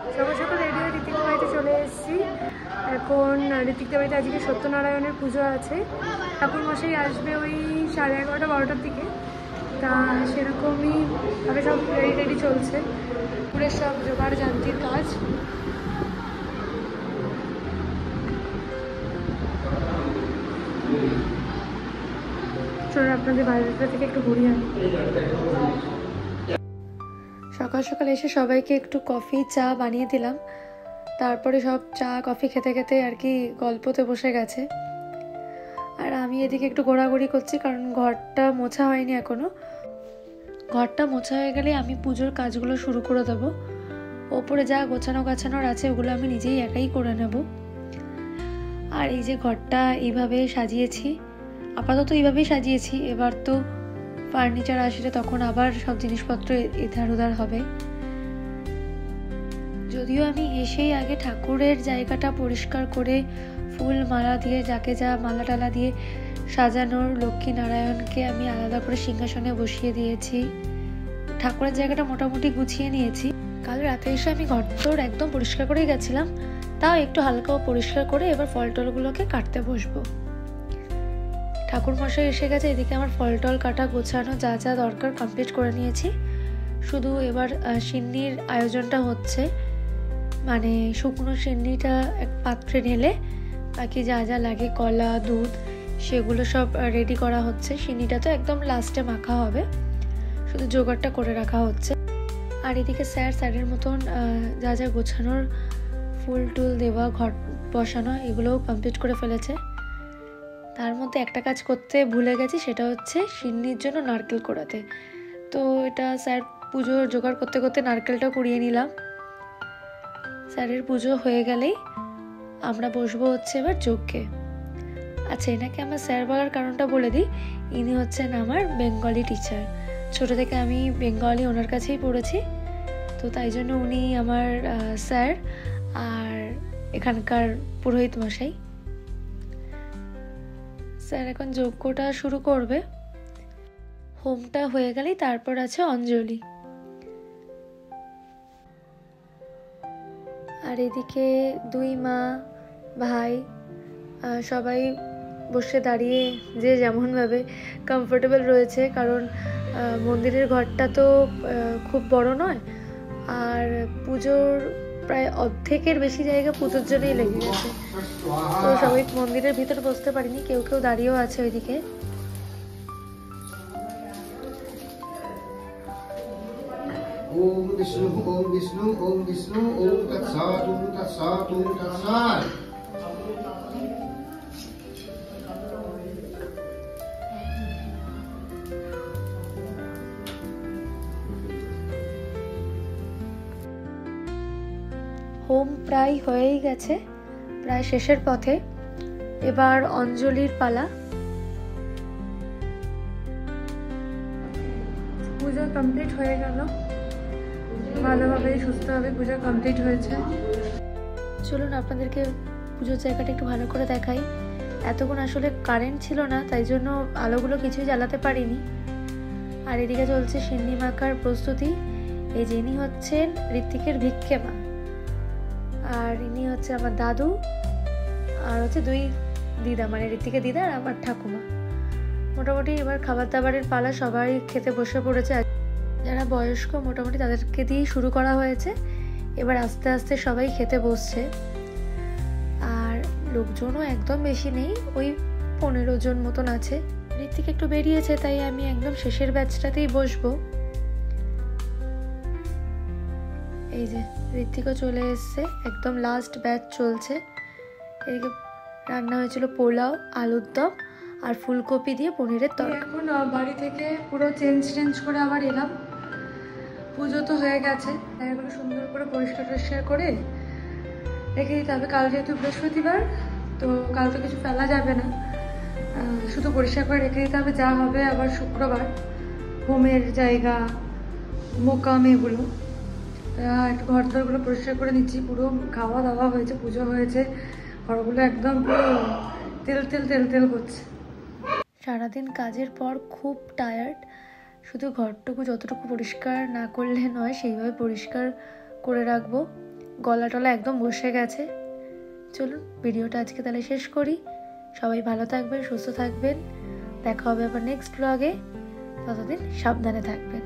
সকাল সকাল রেডি হয়ে ঋতিকদের বাড়িতে চলে এসেছি। এখন ঋতিকদের বাড়িতে আজকে সত্যনারায়ণের পুজো আছে। ঠাকুর মশাই আসবে ওই 11:30 12টার দিকে। তা সেরকমই ভাবে সব রেডি চলছে, পুরের সব জোগাড় যান্ত্রিক কাজ। চলুন আপনাদের বাইরেটা থেকে একটু ঘুরিয়ে আনি। সকাল সকাল এসে সবাইকে একটু কফি চা বানিয়ে দিলাম। তারপরে সব চা কফি খেতে খেতে আর কি গল্পতে বসে গেছে। আর আমি এদিকে একটু ঘোরাঘুরি করছি, কারণ ঘরটা মোছা হয়নি এখনো। ঘরটা মোছা হয়ে গেলে আমি পুজোর কাজগুলো শুরু করে দেবো। ওপরে যা গোছানোর আছে ওগুলো আমি নিজেই একাই করে নেব। আর এই যে ঘরটা এইভাবে সাজিয়েছি, আপাতত এইভাবেই সাজিয়েছি। এবার তো ফার্নিচার আসলে তখন আবার সব জিনিসপত্র এধার ওধার হবে। যদিও আমি এসেই আগে ঠাকুরের জায়গাটা পরিষ্কার করে ফুল মালা দিয়ে, যাকে যা মালা টালা দিয়ে সাজানোর লক্ষ্মী নারায়ণকে আমি আলাদা করে সিংহাসনে বসিয়ে দিয়েছি। ঠাকুরের জায়গাটা মোটামুটি গুছিয়ে নিয়েছি। কাল রাতে এসে আমি ঘরদোর একদম পরিষ্কার করেই গেছিলাম, তাও একটু হালকা পরিষ্কার করে এবার ফল টলগুলোকে কাটতে বসবো। ঠাকুর মশাই এসে গেছে, এদিকে আমার ফল টল কাটা গোছানো যা যা দরকার কমপ্লিট করে নিয়েছি। শুধু এবার সিন্নির আয়োজনটা হচ্ছে, মানে শুকনো সিন্নিটা এক পাত্রে ঢেলে বাকি যা যা লাগে কলা দুধ সেগুলো সব রেডি করা হচ্ছে। সিন্নিটা তো একদম লাস্টে মাখা হবে, শুধু জোগাড়টা করে রাখা হচ্ছে। আর এদিকে স্যারের মতন যা যা গোছানোর ফুল টুল দেওয়া ঘর বসানো এগুলোও কমপ্লিট করে ফেলেছে। তার মধ্যে একটা কাজ করতে ভুলে গেছি, সেটা হচ্ছে সিন্নির জন্য নারকেল কোড়াতে। তো এটা স্যার পুজো জোগাড় করতে করতে নারকেলটা কুড়িয়ে নিলাম। স্যারের পুজো হয়ে গেলেই আমরা বসবো হচ্ছে এবার যজ্ঞে। আচ্ছা, এনাকে আমার স্যার বলার কারণটা বলে দিই। ইনি হচ্ছেন আমার বেঙ্গলি টিচার। ছোটো থেকে আমি বেঙ্গলি ওনার কাছেই পড়েছি, তো তাই জন্য উনি আমার স্যার আর এখানকার পুরোহিত মশাই। স্যার এখন যজ্ঞটা শুরু করবে। হোমটা হয়ে গেলেই তারপর আছে অঞ্জলি। আর এদিকে দুই মা ভাই সবাই বসে দাঁড়িয়ে যে যেমনভাবে কমফোর্টেবল রয়েছে, কারণ মন্দিরের ঘরটা তো খুব বড় নয়, আর পুজোর প্রায় অর্ধেকের বেশি জায়গা পুজোর জন্যই লেগে গেছে। তো সবাই মন্দিরের ভিতরে বসতে পারিনি, কেউ কেউ দাঁড়িয়েও আছে ওইদিকে। ওম বিষ্ণু ওম বিষ্ণু ওম বিষ্ণু ওম তৎসাৎ ওম তৎসাৎ ওম তৎসাৎ। হোম প্রায় হয়েই গেছে, প্রায় শেষের পথে। এবার অঞ্জলির পালা। পুজো কমপ্লিট হয়ে গেল, ভালোভাবে সুস্থভাবে পুজো কমপ্লিট হয়েছে। চলুন আপনাদেরকে পুজোর জায়গাটা একটু ভালো করে দেখাই। এতক্ষণ আসলে কারেন্ট ছিল না, তাই জন্য আলোগুলো কিছুই জ্বালাতে পারিনি। আর এদিকে চলছে সিন্নি মাখার প্রস্তুতি। এই যে ইনি হচ্ছেন ঋত্বিকের ভিক্ষে মা, আর ইনি হচ্ছে আমার দাদু, আর হচ্ছে দুই দিদা, মানে ঋত্বিকের দিদা আর আমার ঠাকুমা। মোটামুটি এবার খাবার দাবারের পালা, সবাই খেতে বসে পড়েছে। যারা বয়স্ক মোটামুটি তাদেরকে দিয়েই শুরু করা হয়েছে। এবার আস্তে আস্তে সবাই খেতে বসছে। আর লোকজনও একদম বেশি নেই, ওই 15 জন মতন আছে। ঋত্বিক একটু বেরিয়েছে, তাই আমি একদম শেষের ব্যাচটাতেই বসবো। এই যে ঋত্বিকও চলে এসছে, একদম লাস্ট ব্যাচ চলছে। এদিকে রান্না হয়েছিল পোলাও, আলুর দম আর ফুলকপি দিয়ে পনিরের তরকারি। এখন বাড়ি থেকে পুরো চেঞ্জ করে আবার এলাম। পুজো তো হয়ে গেছে, এগুলো সুন্দর করে পরিষ্কার করে রেখে দিতে হবে। কাল যেহেতু বৃহস্পতিবার, তো কাল তো কিছু ফেলা যাবে না, শুধু পরিষ্কার করে রেখে দিতে হবে। যা হবে আবার শুক্রবার, হোমের জায়গা মোকাম এগুলো। একটু ঘর দরগুলো পরিষ্কার করে নিচ্ছি। পুরো খাওয়া দাওয়া হয়েছে, পুজো হয়েছে, ঘরগুলো একদম পুরো তেল করছে। সারাদিন কাজের পর খুব টায়ার্ড, শুধু ঘরটুকু যতটুকু পরিষ্কার না করলে নয় সেইভাবে পরিষ্কার করে রাখবো। গলা টলা একদম বসে গেছে। চলুন ভিডিওটা আজকে তাহলে শেষ করি। সবাই ভালো থাকবেন, সুস্থ থাকবেন। দেখা হবে আবার নেক্সট ব্লগে। ততদিন সাবধানে থাকবেন।